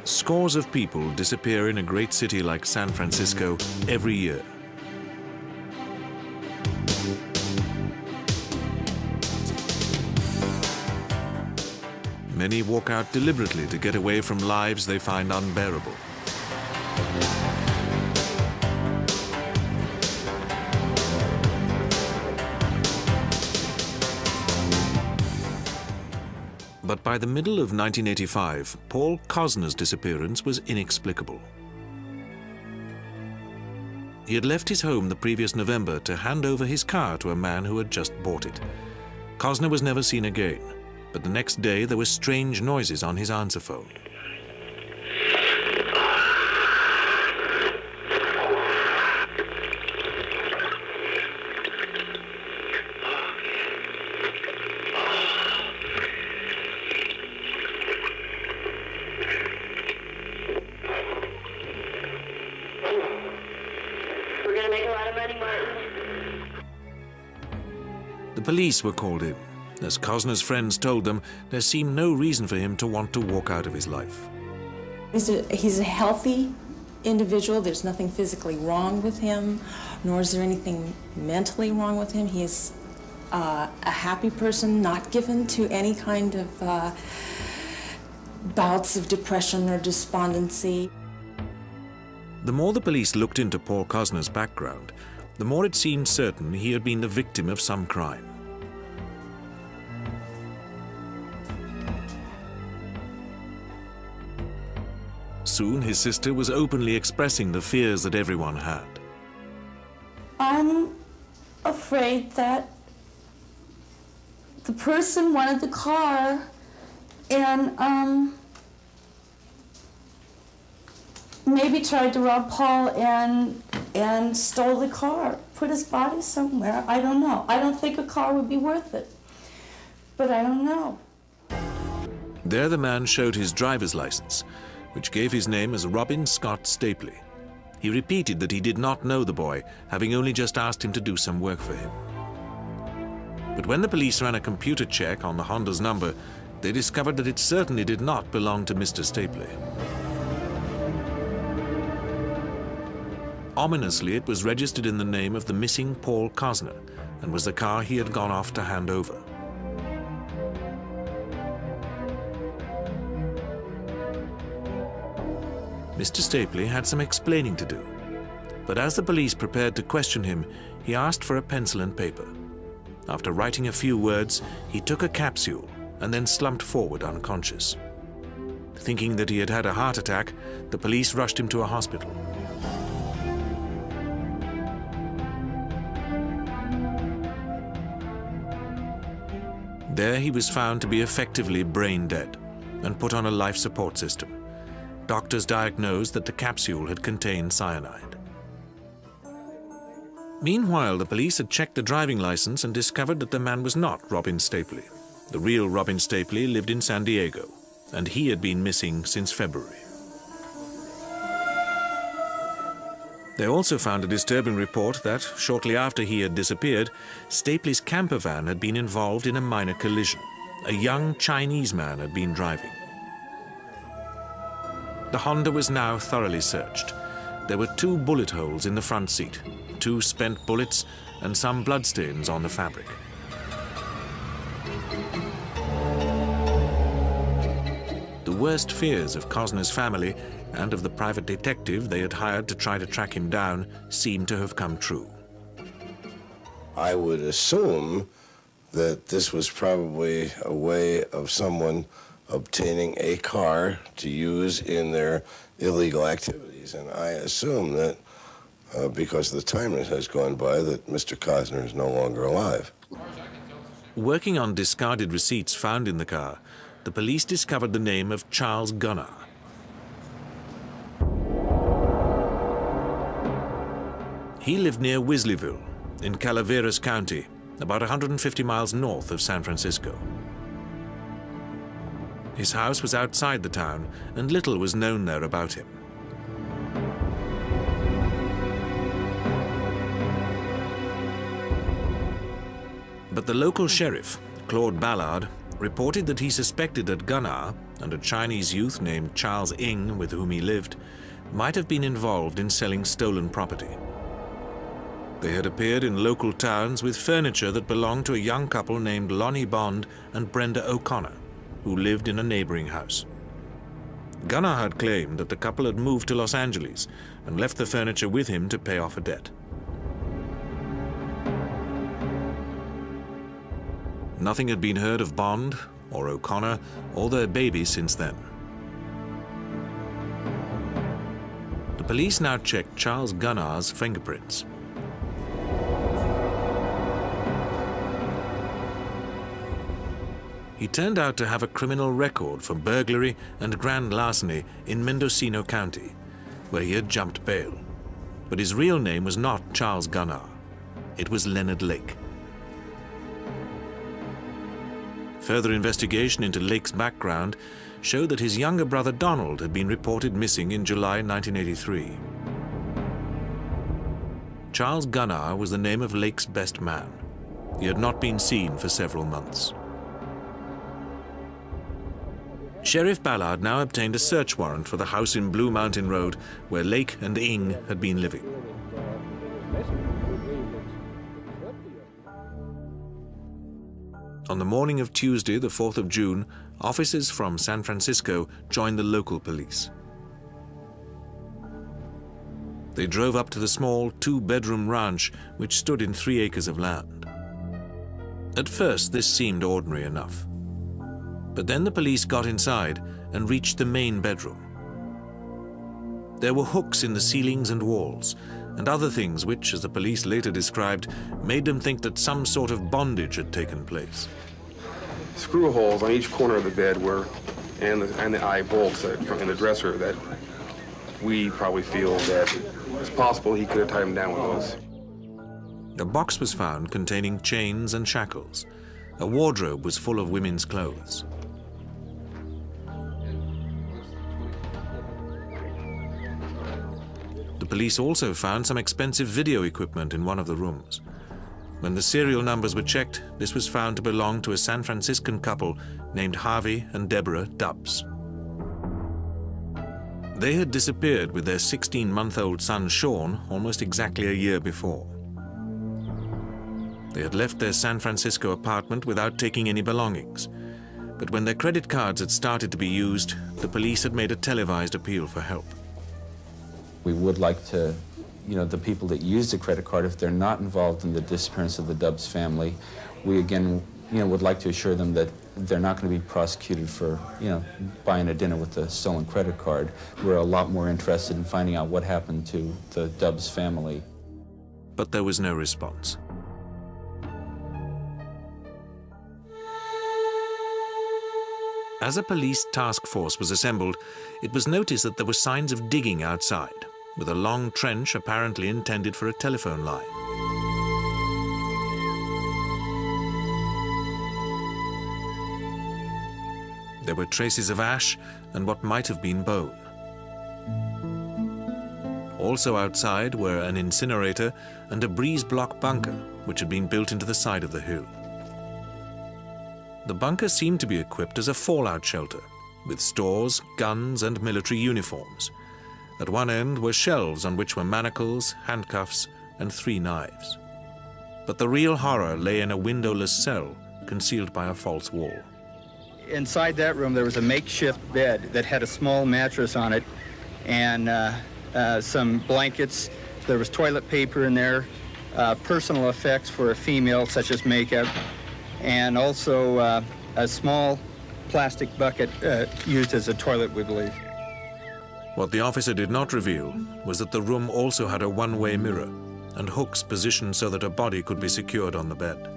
Scores of people disappear in a great city like San Francisco every year. Many walk out deliberately to get away from lives they find unbearable. But by the middle of 1985, Paul Cosner's disappearance was inexplicable. He had left his home the previous November to hand over his car to a man who had just bought it. Cosner was never seen again, but the next day there were strange noises on his answer phone. The police were called in. As Cosner's friends told them, there seemed no reason for him to want to walk out of his life. He's a healthy individual. There's nothing physically wrong with him, nor is there anything mentally wrong with him. He is a happy person, not given to any kind of bouts of depression or despondency. The more the police looked into Paul Cosner's background, the more it seemed certain he had been the victim of some crime. Soon his sister was openly expressing the fears that everyone had. I'm afraid that the person wanted the car and maybe tried to rob Paul and stole the car, put his body somewhere. I don't know. I don't think a car would be worth it, but I don't know. There the man showed his driver's license, which gave his name as Robin Scott Stapley. He repeated that he did not know the boy, having only just asked him to do some work for him. But when the police ran a computer check on the Honda's number, they discovered that it certainly did not belong to Mr. Stapley. Ominously, it was registered in the name of the missing Paul Cosner and was the car he had gone off to hand over. Mr. Stapley had some explaining to do, but as the police prepared to question him, he asked for a pencil and paper. After writing a few words, he took a capsule and then slumped forward unconscious. Thinking that he had had a heart attack, the police rushed him to a hospital. There he was found to be effectively brain dead and put on a life support system. Doctors diagnosed that the capsule had contained cyanide. Meanwhile, the police had checked the driving license and discovered that the man was not Robin Stapley. The real Robin Stapley lived in San Diego, and he had been missing since February. They also found a disturbing report that, shortly after he had disappeared, Stapley's camper van had been involved in a minor collision. A young Chinese man had been driving. The Honda was now thoroughly searched. There were 2 bullet holes in the front seat, 2 spent bullets, and some bloodstains on the fabric. The worst fears of Cosner's family and of the private detective they had hired to try to track him down seemed to have come true. I would assume that this was probably a way of someone obtaining a car to use in their illegal activities. And I assume that because the time has gone by, that Mr. Cosner is no longer alive. Working on discarded receipts found in the car, the police discovered the name of Charles Gunnar. He lived near Weasleyville in Calaveras County, about 150 miles north of San Francisco. His house was outside the town, and little was known there about him. But the local sheriff, Claude Ballard, reported that he suspected that Gunnar, and a Chinese youth named Charles Ng, with whom he lived, might have been involved in selling stolen property. They had appeared in local towns with furniture that belonged to a young couple named Lonnie Bond and Brenda O'Connor, who lived in a neighboring house. Gunnar had claimed that the couple had moved to Los Angeles and left the furniture with him to pay off a debt. Nothing had been heard of Bond or O'Connor or their baby since then. The police now checked Charles Gunnar's fingerprints. He turned out to have a criminal record for burglary and grand larceny in Mendocino County, where he had jumped bail. But his real name was not Charles Gunnar. It was Leonard Lake. Further investigation into Lake's background showed that his younger brother Donald had been reported missing in July 1983. Charles Gunnar was the name of Lake's best man. He had not been seen for several months. Sheriff Ballard now obtained a search warrant for the house in Blue Mountain Road where Lake and Ng had been living. On the morning of Tuesday, the 4th of June, officers from San Francisco joined the local police. They drove up to the small two-bedroom ranch which stood in 3 acres of land. At first, this seemed ordinary enough. But then the police got inside and reached the main bedroom. There were hooks in the ceilings and walls, and other things which, as the police later described, made them think that some sort of bondage had taken place. Screw holes on each corner of the bed and the eye bolts in the dresser that we probably feel that it's possible he could have tied them down with those. A box was found containing chains and shackles. A wardrobe was full of women's clothes. The police also found some expensive video equipment in one of the rooms. When the serial numbers were checked, this was found to belong to a San Franciscan couple named Harvey and Deborah Dubbs. They had disappeared with their 16-month-old son Sean almost exactly a year before. They had left their San Francisco apartment without taking any belongings. But when their credit cards had started to be used, the police had made a televised appeal for help. We would like to, the people that use the credit card, if they're not involved in the disappearance of the Dubbs family, we again, would like to assure them that they're not going to be prosecuted for, buying a dinner with a stolen credit card. We're a lot more interested in finding out what happened to the Dubbs family. But there was no response. As a police task force was assembled, it was noticed that there were signs of digging outside, with a long trench apparently intended for a telephone line. There were traces of ash and what might have been bone. Also outside were an incinerator and a breeze block bunker, which had been built into the side of the hill. The bunker seemed to be equipped as a fallout shelter, with stores, guns, and military uniforms. At one end were shelves on which were manacles, handcuffs, and 3 knives. But the real horror lay in a windowless cell concealed by a false wall. Inside that room, there was a makeshift bed that had a small mattress on it and some blankets. There was toilet paper in there, personal effects for a female, such as makeup, and also a small plastic bucket used as a toilet, we believe. What the officer did not reveal was that the room also had a one-way mirror and hooks positioned so that a body could be secured on the bed.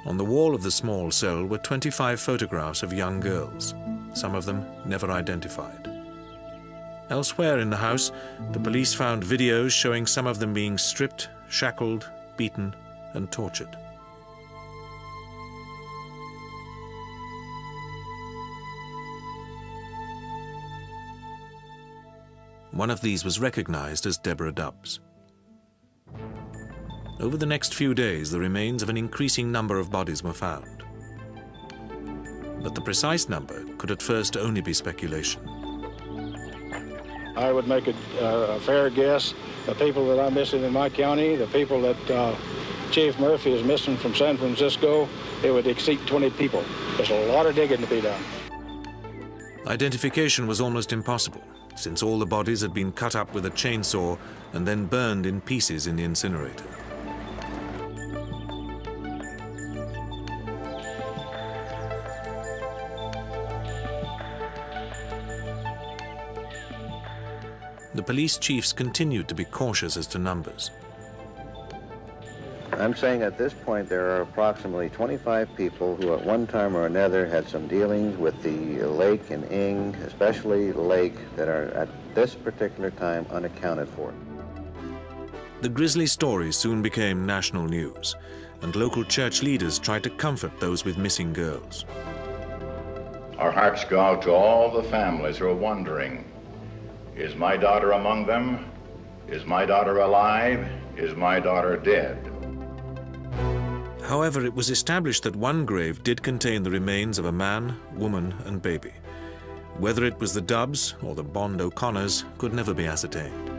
On the wall of the small cell were 25 photographs of young girls, some of them never identified. Elsewhere in the house, the police found videos showing some of them being stripped, shackled, beaten, and tortured. One of these was recognized as Deborah Dubbs. Over the next few days, the remains of an increasing number of bodies were found. But the precise number could at first only be speculation. I would make a fair guess. The people that are missing in my county, the people that Chief Murphy is missing from San Francisco, it would exceed 20 people. There's a lot of digging to be done. Identification was almost impossible, since all the bodies had been cut up with a chainsaw and then burned in pieces in the incinerator. The police chiefs continued to be cautious as to numbers. I'm saying at this point there are approximately 25 people who at one time or another had some dealings with the lake and Ing, especially the lake, that are at this particular time unaccounted for. The grisly story soon became national news, and local church leaders tried to comfort those with missing girls. Our hearts go out to all the families who are wondering, is my daughter among them? Is my daughter alive? Is my daughter dead? However, it was established that one grave did contain the remains of a man, woman, and baby. Whether it was the Dubbs or the Bond O'Connors could never be ascertained.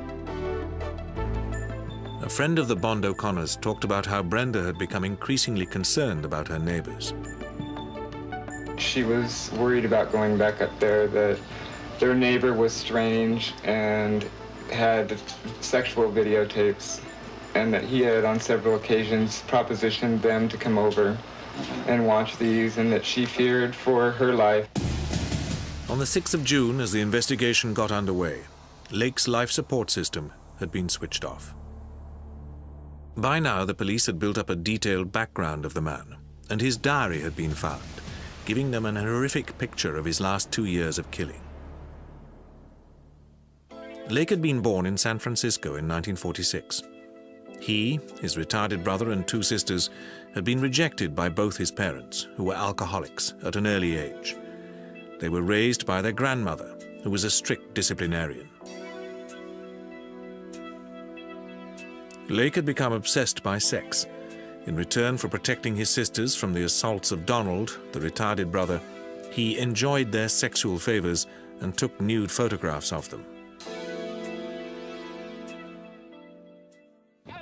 A friend of the Bond O'Connors talked about how Brenda had become increasingly concerned about her neighbors. She was worried about going back up there, that their neighbor was strange and had sexual videotapes, and that he had on several occasions propositioned them to come over and watch these, and that she feared for her life. On the 6th of June, as the investigation got underway, Lake's life support system had been switched off. By now, the police had built up a detailed background of the man, and his diary had been found, giving them an horrific picture of his last 2 years of killing. Lake had been born in San Francisco in 1946. He, his retarded brother, and 2 sisters had been rejected by both his parents, who were alcoholics at an early age. They were raised by their grandmother, who was a strict disciplinarian. Lake had become obsessed by sex. In return for protecting his sisters from the assaults of Donald, the retarded brother, he enjoyed their sexual favors and took nude photographs of them.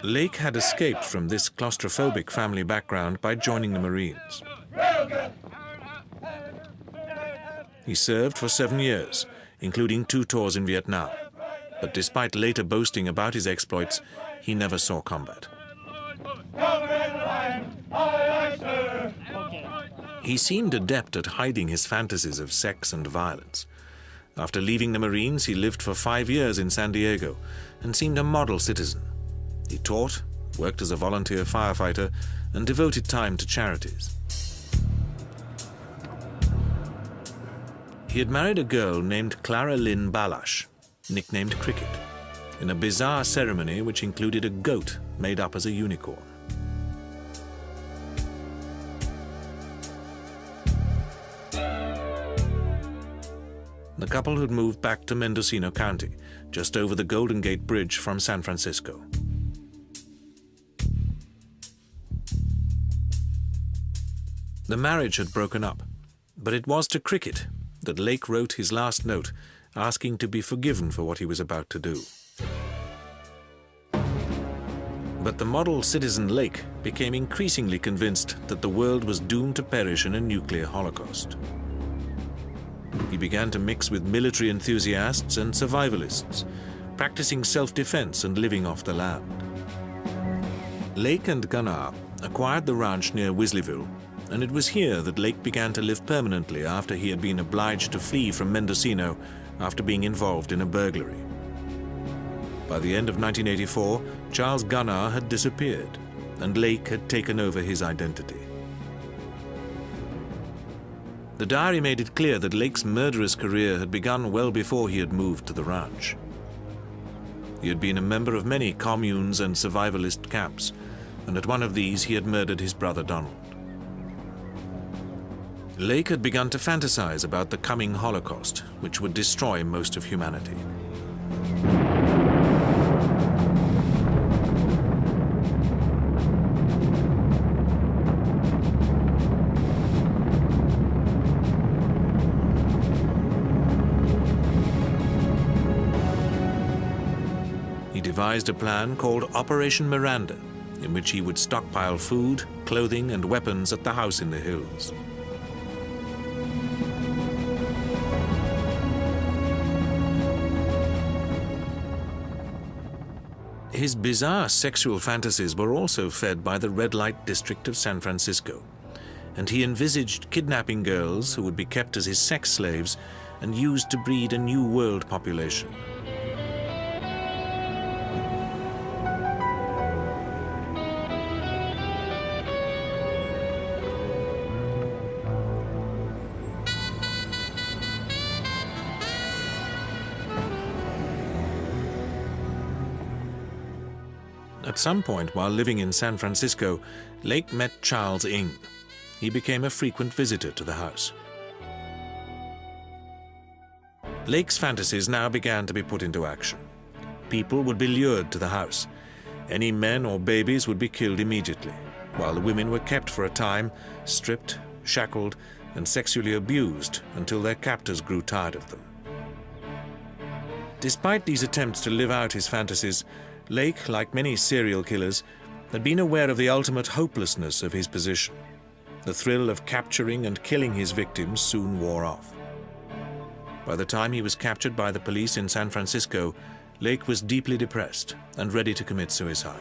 Lake had escaped from this claustrophobic family background by joining the Marines. He served for 7 years, including 2 tours in Vietnam. But despite later boasting about his exploits, he never saw combat. He seemed adept at hiding his fantasies of sex and violence. After leaving the Marines, he lived for 5 years in San Diego and seemed a model citizen. He taught, worked as a volunteer firefighter, and devoted time to charities. He had married a girl named Clara Lynn Balash, nicknamed Cricket, in a bizarre ceremony which included a goat made up as a unicorn. The couple had moved back to Mendocino County, just over the Golden Gate Bridge from San Francisco. The marriage had broken up, but it was to Cricket that Lake wrote his last note, asking to be forgiven for what he was about to do. But the model citizen Lake became increasingly convinced that the world was doomed to perish in a nuclear holocaust. He began to mix with military enthusiasts and survivalists, practicing self-defense and living off the land. Lake and Gunnar acquired the ranch near Weasleyville, and it was here that Lake began to live permanently after he had been obliged to flee from Mendocino after being involved in a burglary. By the end of 1984, Charles Gunnar had disappeared, and Lake had taken over his identity. The diary made it clear that Lake's murderous career had begun well before he had moved to the ranch. He had been a member of many communes and survivalist camps, and at one of these he had murdered his brother Donald. Lake had begun to fantasize about the coming Holocaust, which would destroy most of humanity. devised a plan called Operation Miranda, in which he would stockpile food, clothing, and weapons at the house in the hills. His bizarre sexual fantasies were also fed by the red light district of San Francisco, and he envisaged kidnapping girls who would be kept as his sex slaves and used to breed a new world population. At some point while living in San Francisco, Lake met Charles Ng. He became a frequent visitor to the house. Lake's fantasies now began to be put into action. People would be lured to the house. Any men or babies would be killed immediately, while the women were kept for a time, stripped, shackled, and sexually abused until their captors grew tired of them. Despite these attempts to live out his fantasies, Lake, like many serial killers, had been aware of the ultimate hopelessness of his position. The thrill of capturing and killing his victims soon wore off. By the time he was captured by the police in San Francisco, Lake was deeply depressed and ready to commit suicide.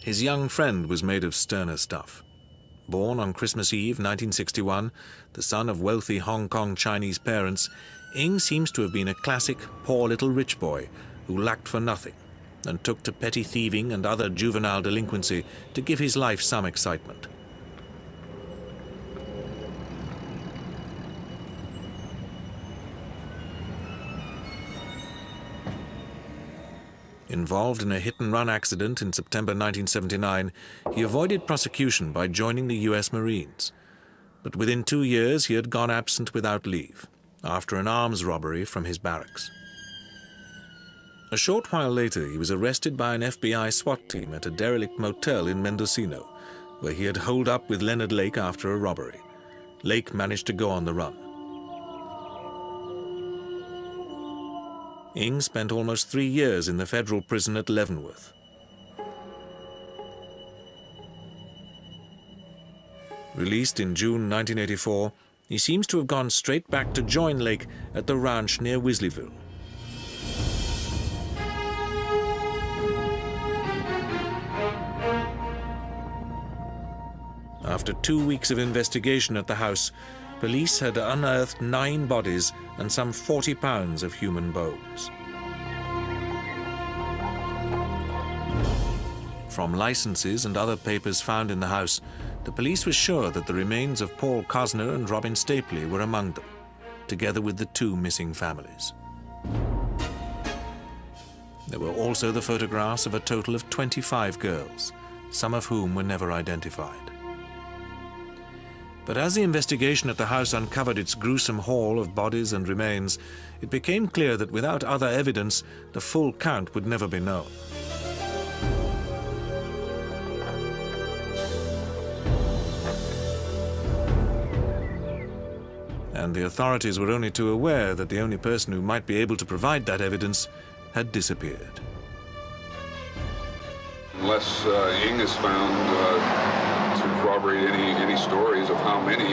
His young friend was made of sterner stuff. Born on Christmas Eve 1961, the son of wealthy Hong Kong Chinese parents, Ng seems to have been a classic poor little rich boy who lacked for nothing and took to petty thieving and other juvenile delinquency to give his life some excitement. Involved in a hit-and-run accident in September 1979, he avoided prosecution by joining the US Marines. But within 2 years, he had gone absent without leave, after an arms robbery from his barracks. A short while later, he was arrested by an FBI SWAT team at a derelict motel in Mendocino, where he had holed up with Leonard Lake after a robbery. Lake managed to go on the run. Ng spent almost 3 years in the federal prison at Leavenworth. Released in June 1984, he seems to have gone straight back to join Lake at the ranch near Weasleyville. After 2 weeks of investigation at the house, police had unearthed 9 bodies and some 40 pounds of human bones. From licenses and other papers found in the house, the police were sure that the remains of Paul Cosner and Robin Stapley were among them, together with the 2 missing families. There were also the photographs of a total of 25 girls, some of whom were never identified. But as the investigation at the house uncovered its gruesome haul of bodies and remains, it became clear that without other evidence, the full count would never be known. And the authorities were only too aware that the only person who might be able to provide that evidence had disappeared. Unless Ng is found to corroborate any stories of how many,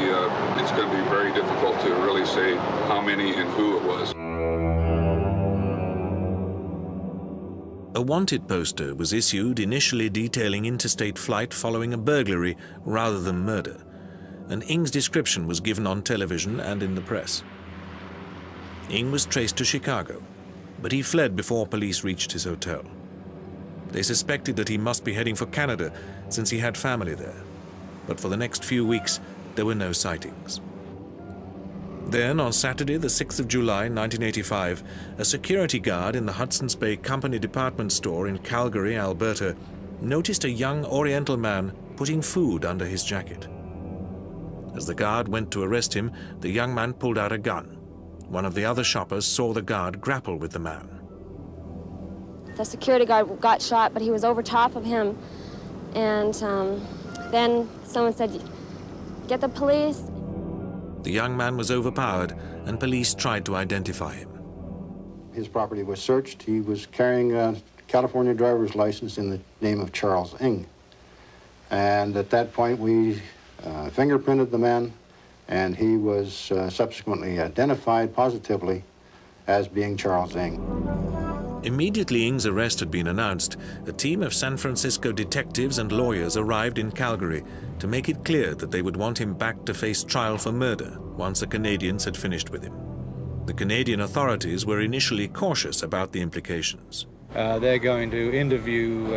it's going to be very difficult to really say how many and who it was. A wanted poster was issued initially detailing interstate flight following a burglary rather than murder, and Ng's description was given on television and in the press. Ng was traced to Chicago, but he fled before police reached his hotel. They suspected that he must be heading for Canada since he had family there, but for the next few weeks there were no sightings. Then, on Saturday, the 6th of July, 1985, a security guard in the Hudson's Bay Company department store in Calgary, Alberta, noticed a young Oriental man putting food under his jacket. As the guard went to arrest him, the young man pulled out a gun. One of the other shoppers saw the guard grapple with the man. The security guard got shot, but he was over top of him. And then someone said, "Get the police." The young man was overpowered, and police tried to identify him. His property was searched. He was carrying a California driver's license in the name of Charles Ng. And at that point, we fingerprinted the man, and he was subsequently identified positively as being Charles Ng. Immediately Ng's arrest had been announced, a team of San Francisco detectives and lawyers arrived in Calgary to make it clear that they would want him back to face trial for murder once the Canadians had finished with him. The Canadian authorities were initially cautious about the implications. They're going to interview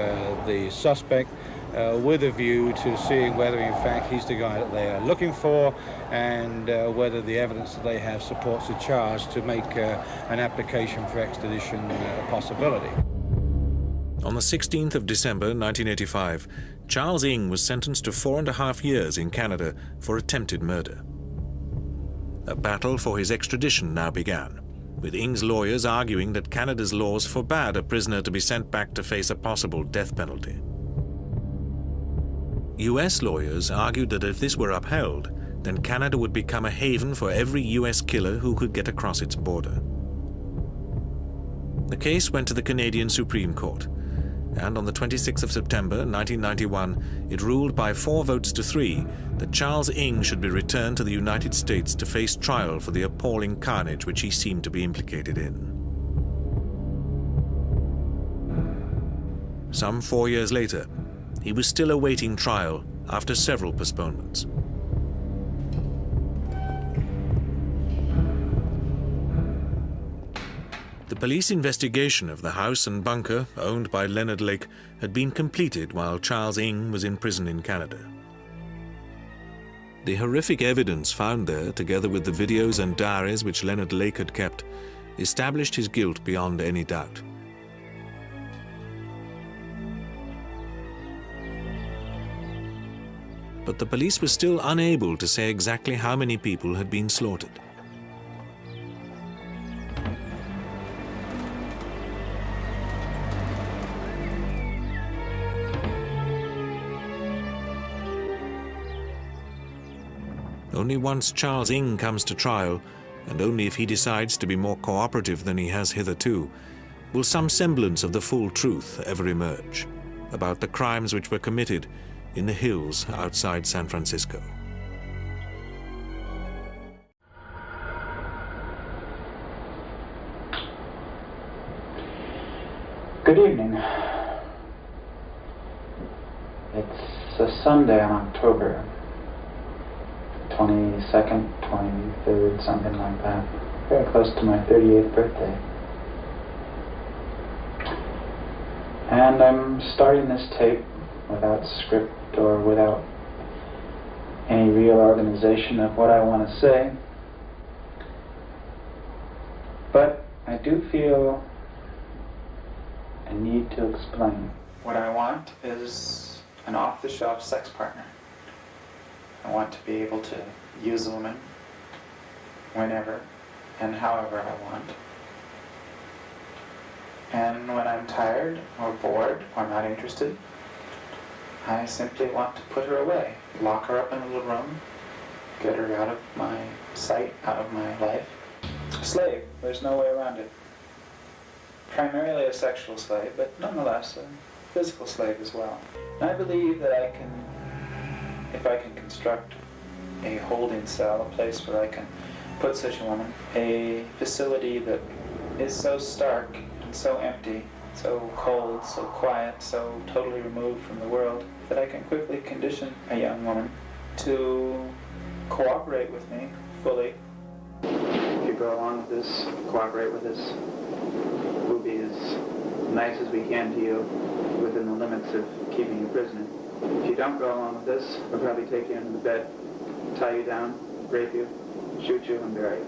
the suspect with a view to seeing whether in fact he's the guy that they are looking for, and whether the evidence that they have supports the charge to make an application for extradition a possibility. On the 16th of December 1985, Charles Ng was sentenced to 4.5 years in Canada for attempted murder. A battle for his extradition now began, with Ng's lawyers arguing that Canada's laws forbade a prisoner to be sent back to face a possible death penalty. US lawyers argued that if this were upheld, then Canada would become a haven for every US killer who could get across its border. The case went to the Canadian Supreme Court, and on the 26th of September 1991, it ruled by 4 votes to 3 that Charles Ng should be returned to the United States to face trial for the appalling carnage which he seemed to be implicated in. Some 4 years later, he was still awaiting trial after several postponements. The police investigation of the house and bunker owned by Leonard Lake had been completed while Charles Ng was in prison in Canada. The horrific evidence found there, together with the videos and diaries which Leonard Lake had kept, established his guilt beyond any doubt. But the police were still unable to say exactly how many people had been slaughtered. Only once Charles Ng comes to trial, and only if he decides to be more cooperative than he has hitherto, will some semblance of the full truth ever emerge about the crimes which were committed in the hills outside San Francisco. Good evening. It's a Sunday in October, 22nd, 23rd, something like that. Very close to my 38th birthday. And I'm starting this tape without script or without any real organization of what I want to say. But I do feel a need to explain. What I want is an off-the-shelf sex partner. I want to be able to use a woman whenever and however I want. And when I'm tired or bored or not interested, I simply want to put her away, lock her up in a little room, get her out of my sight, out of my life. A slave, there's no way around it. Primarily a sexual slave, but nonetheless a physical slave as well. And I believe that if I can construct a holding cell, a place where I can put such a woman, a facility that is so stark and so empty, so cold, so quiet, so totally removed from the world, that I can quickly condition a young woman to cooperate with me fully. If you go along with this, cooperate with this, we'll be as nice as we can to you within the limits of keeping you prisoner. If you don't go along with this, we'll probably take you into the bed, tie you down, rape you, shoot you, and bury you.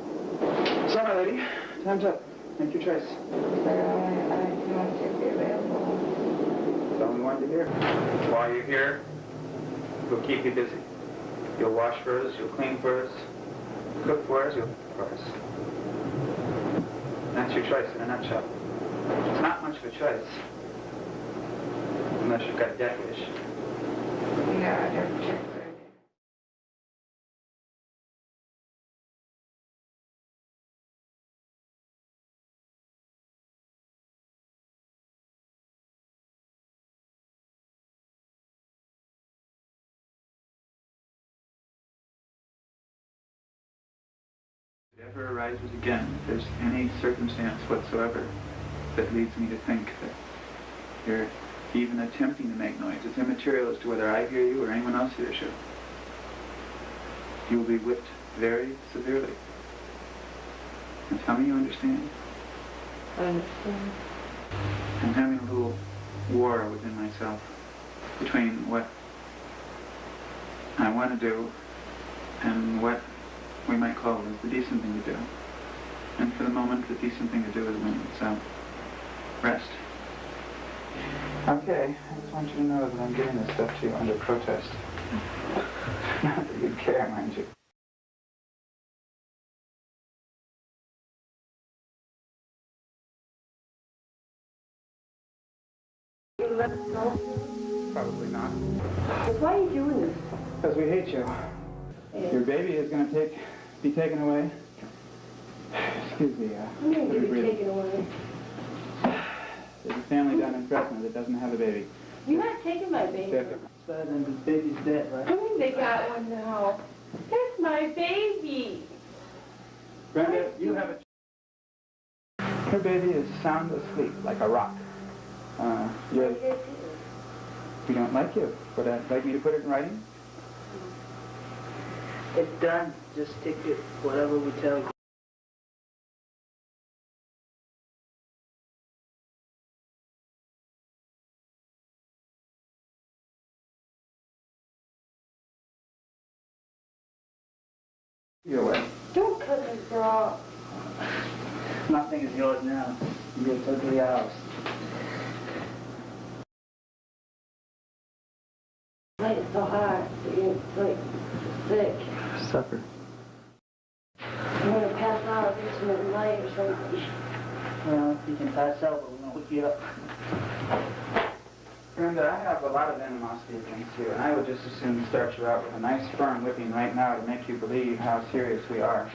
So, my lady, time's up. Make your choice. I want to be available. That's all we wanted to hear. While you're here, we'll keep you busy. You'll wash for us, you'll clean for us, cook for us, you'll cook for us. That's your choice in a nutshell. It's not much of a choice, unless you've got a death wish. Yeah, I don't check. ever arises again, if there's any circumstance whatsoever that leads me to think that you're even attempting to make noise, it's immaterial as to whether I hear you or anyone else hears you. You will be whipped very severely. And tell me you understand. I understand. I'm having a little war within myself between what I want to do and what we might call is the decent thing to do. And for the moment, the decent thing to do is winning. So, rest. Okay, I just want you to know that I'm giving this stuff to you under protest. Not that you'd care, mind you. You let us know? Probably not. Why are you doing this? Because we hate you. Yeah. Your baby is going to be taken away. Excuse me. I'm going to be taken away. There's a family down in Fresno that doesn't have a baby. You're not taking my baby. And the baby's dead, right? I mean, they got one now. That's my baby. Brenda, you have a... Her baby is sound asleep, like a rock. We don't like you. Would I like me to put it in writing? It's done. Just stick it whatever we tell you. Your way. Don't cut this bra. Nothing is yours now. You're totally ours. Why it's so hard? You're like sick. Supper. I'm gonna pass out into the night or something. Well, you can pass out, but we won't wake you up. Brenda, I have a lot of animosity against you, and I would just as soon start you out with a nice firm whipping right now to make you believe how serious we are.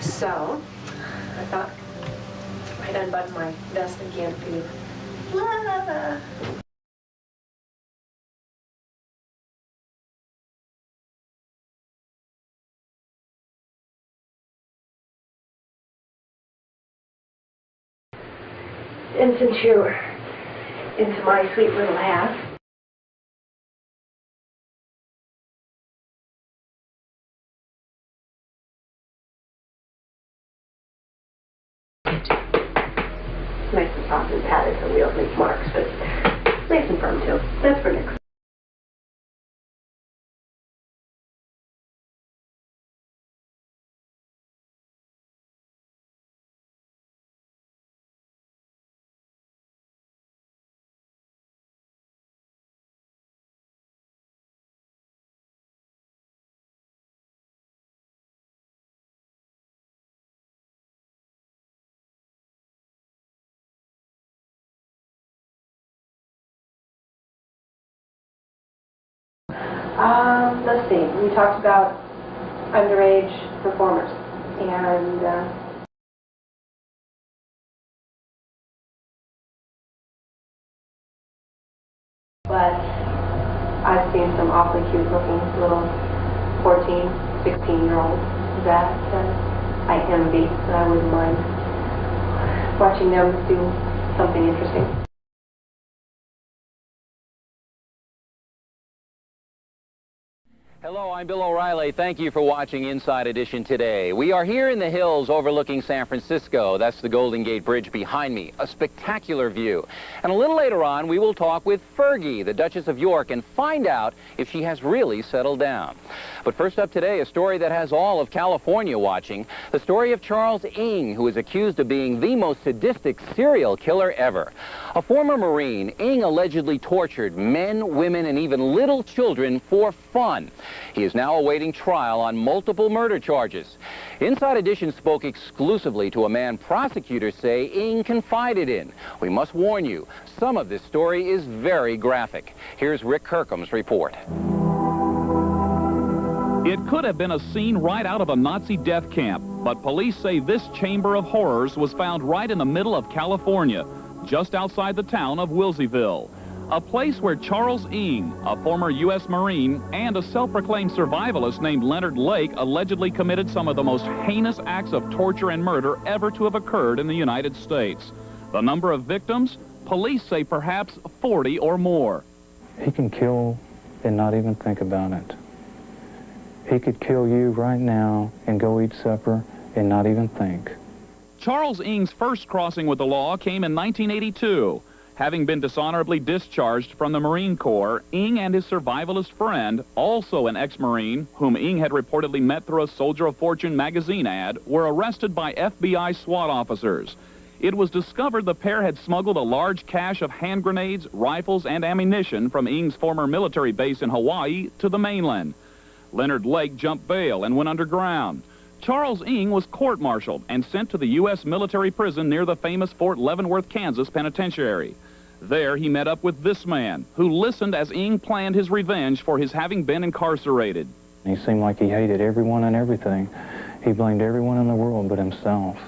So, I thought I'd unbutton my vest again for you. La, la, la. And since you're into my sweet little hat, it's nice and soft and padded so we don't make marks, but it's nice and firm too. That's for next. Let's see, we talked about underage performers, and but I've seen some awfully cute looking little 14, 16-year-olds that I envy, and I wouldn't mind watching them do something interesting. Hello, I'm Bill O'Reilly. Thank you for watching Inside Edition today. We are here in the hills overlooking San Francisco. That's the Golden Gate Bridge behind me. A spectacular view. And a little later on, we will talk with Fergie, the Duchess of York, and find out if she has really settled down. But first up today, a story that has all of California watching. The story of Charles Ng, who is accused of being the most sadistic serial killer ever. A former Marine, Ng allegedly tortured men, women, and even little children for fun. He is now awaiting trial on multiple murder charges. Inside Edition spoke exclusively to a man prosecutors say Ng confided in. We must warn you, some of this story is very graphic. Here's Rick Kirkham's report. It could have been a scene right out of a Nazi death camp. But police say this chamber of horrors was found right in the middle of California, just outside the town of Wilseyville. A place where Charles Ng, a former U.S. Marine, and a self-proclaimed survivalist named Leonard Lake allegedly committed some of the most heinous acts of torture and murder ever to have occurred in the United States. The number of victims? Police say perhaps 40 or more. He can kill and not even think about it. He could kill you right now and go eat supper and not even think. Charles Ng's first crossing with the law came in 1982. Having been dishonorably discharged from the Marine Corps, Ng and his survivalist friend, also an ex-Marine, whom Ng had reportedly met through a Soldier of Fortune magazine ad, were arrested by FBI SWAT officers. It was discovered the pair had smuggled a large cache of hand grenades, rifles, and ammunition from Ng's former military base in Hawaii to the mainland. Leonard Lake jumped bail and went underground. Charles Ng was court-martialed and sent to the U.S. military prison near the famous Fort Leavenworth, Kansas penitentiary. There he met up with this man, who listened as Ng planned his revenge for his having been incarcerated. He seemed like he hated everyone and everything. He blamed everyone in the world but himself.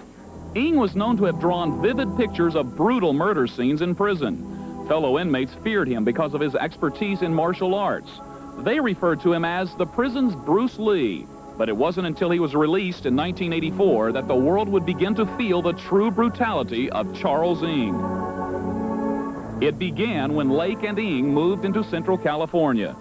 Ng was known to have drawn vivid pictures of brutal murder scenes in prison. Fellow inmates feared him because of his expertise in martial arts. They referred to him as the prison's Bruce Lee. But it wasn't until he was released in 1984 that the world would begin to feel the true brutality of Charles Ng. It began when Lake and Ng moved into Central California.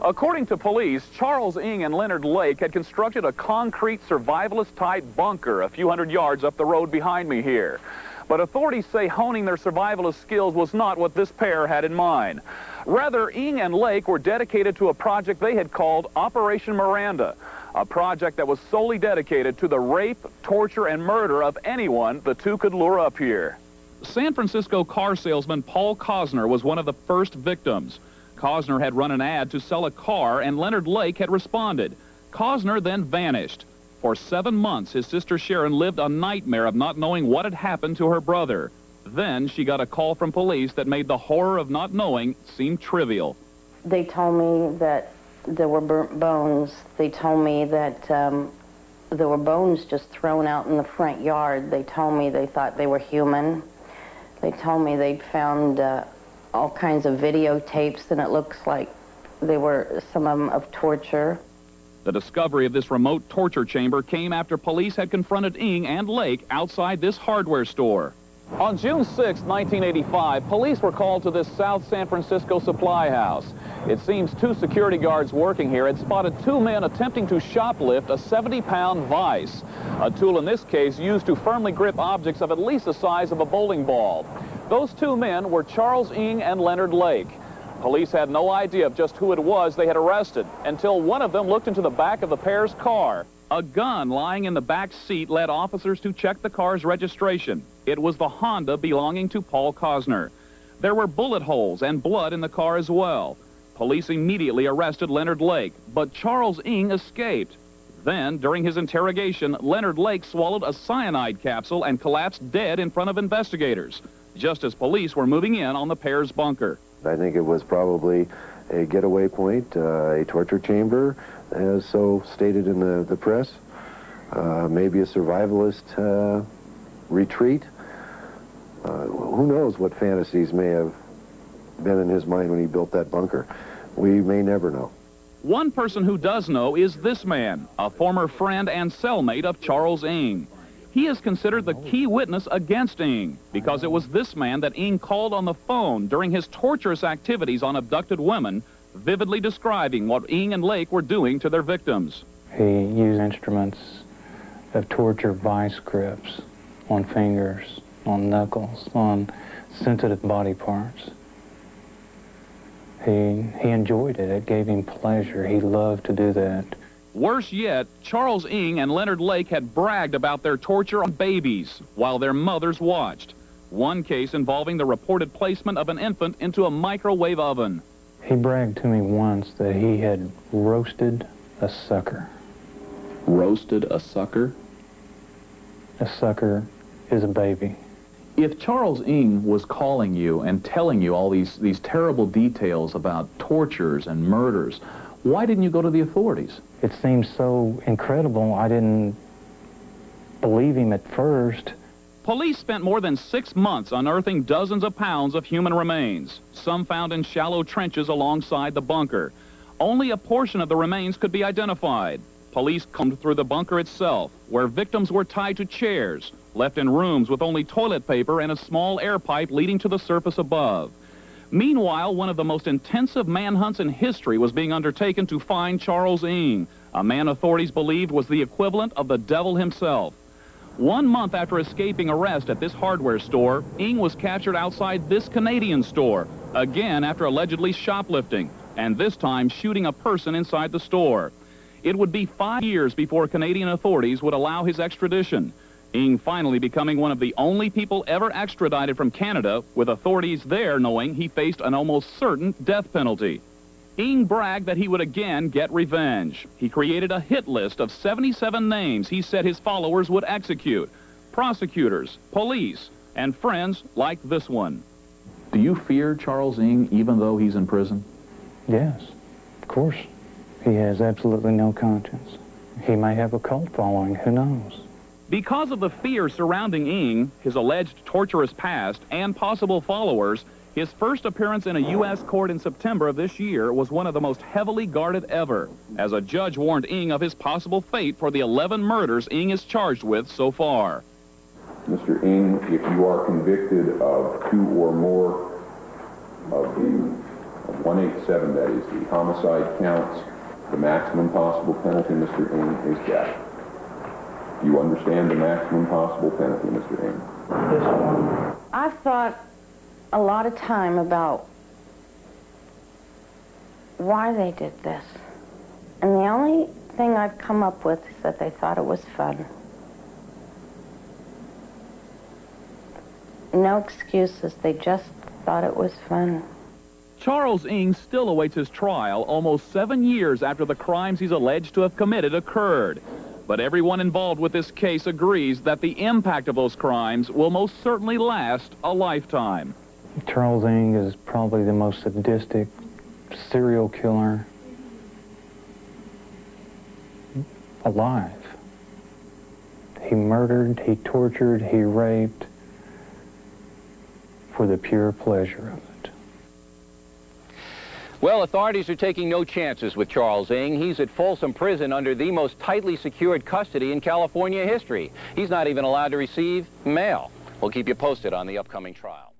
According to police, Charles Ng and Leonard Lake had constructed a concrete survivalist-type bunker a few hundred yards up the road behind me here. But authorities say honing their survivalist skills was not what this pair had in mind. Rather, Ng and Lake were dedicated to a project they had called Operation Miranda, a project that was solely dedicated to the rape, torture, and murder of anyone the two could lure up here. San Francisco car salesman Paul Cosner was one of the first victims. Cosner had run an ad to sell a car, and Leonard Lake had responded. Cosner then vanished. For 7 months, his sister Sharon lived a nightmare of not knowing what had happened to her brother. Then she got a call from police that made the horror of not knowing seem trivial. They told me that there were burnt bones. They told me that there were bones just thrown out in the front yard. They told me they thought they were human. They told me they'd found all kinds of videotapes, and it looks like they were some of them of torture. The discovery of this remote torture chamber came after police had confronted Ng and Lake outside this hardware store. On June 6, 1985, police were called to this South San Francisco supply house. It seems 2 security guards working here had spotted 2 men attempting to shoplift a 70-pound vise, a tool in this case used to firmly grip objects of at least the size of a bowling ball. Those 2 men were Charles Ng and Leonard Lake. Police had no idea of just who it was they had arrested until one of them looked into the back of the pair's car. A gun lying in the back seat led officers to check the car's registration. It was the Honda belonging to Paul Cosner. There were bullet holes and blood in the car as well. Police immediately arrested Leonard Lake, but Charles Ng escaped. Then, during his interrogation, Leonard Lake swallowed a cyanide capsule and collapsed dead in front of investigators, just as police were moving in on the pair's bunker. I think it was probably a getaway point, a torture chamber, as so stated in the press, maybe a survivalist retreat. Who knows what fantasies may have been in his mind when he built that bunker. We may never know. One person who does know is this man, a former friend and cellmate of Charles Ng. He is considered the key witness against Ng because it was this man that Ng called on the phone during his torturous activities on abducted women, vividly describing what Ng and Lake were doing to their victims. He used instruments of torture, vice grips on fingers, on knuckles, on sensitive body parts. He enjoyed it. It gave him pleasure. He loved to do that. Worse yet, Charles Ng and Leonard Lake had bragged about their torture on babies while their mothers watched. One case involving the reported placement of an infant into a microwave oven. He bragged to me once that he had roasted a sucker. Roasted a sucker? A sucker is a baby. If Charles Ng was calling you and telling you all these terrible details about tortures and murders, why didn't you go to the authorities? It seemed so incredible, I didn't believe him at first. Police spent more than 6 months unearthing dozens of pounds of human remains, some found in shallow trenches alongside the bunker. Only a portion of the remains could be identified. Police combed through the bunker itself, where victims were tied to chairs, left in rooms with only toilet paper and a small air pipe leading to the surface above. Meanwhile, one of the most intensive manhunts in history was being undertaken to find Charles Ng, a man authorities believed was the equivalent of the devil himself. 1 month after escaping arrest at this hardware store, Ng was captured outside this Canadian store, again after allegedly shoplifting, and this time shooting a person inside the store. It would be 5 years before Canadian authorities would allow his extradition, Ng finally becoming one of the only people ever extradited from Canada, with authorities there knowing he faced an almost certain death penalty. Ng bragged that he would again get revenge. He created a hit list of 77 names he said his followers would execute: prosecutors, police, and friends like this one. Do you fear Charles Ng even though he's in prison? Yes, of course. He has absolutely no conscience. He may have a cult following, who knows? Because of the fear surrounding Ng, his alleged torturous past, and possible followers, his first appearance in a U.S. court in September of this year was one of the most heavily guarded ever, as a judge warned Ng of his possible fate for the 11 murders Ng is charged with so far. Mr. Ng, if you are convicted of 2 or more of 187, that is, the homicide counts, the maximum possible penalty, Mr. Ng, is death. Do you understand the maximum possible penalty, Mr. Ng? I've thought a lot of time about why they did this. And the only thing I've come up with is that they thought it was fun. No excuses. They just thought it was fun. Charles Ng still awaits his trial almost 7 years after the crimes he's alleged to have committed occurred. But everyone involved with this case agrees that the impact of those crimes will most certainly last a lifetime. Charles Ng is probably the most sadistic serial killer alive. He murdered, he tortured, he raped for the pure pleasure of it. Well, authorities are taking no chances with Charles Ng. He's at Folsom Prison under the most tightly secured custody in California history. He's not even allowed to receive mail. We'll keep you posted on the upcoming trial.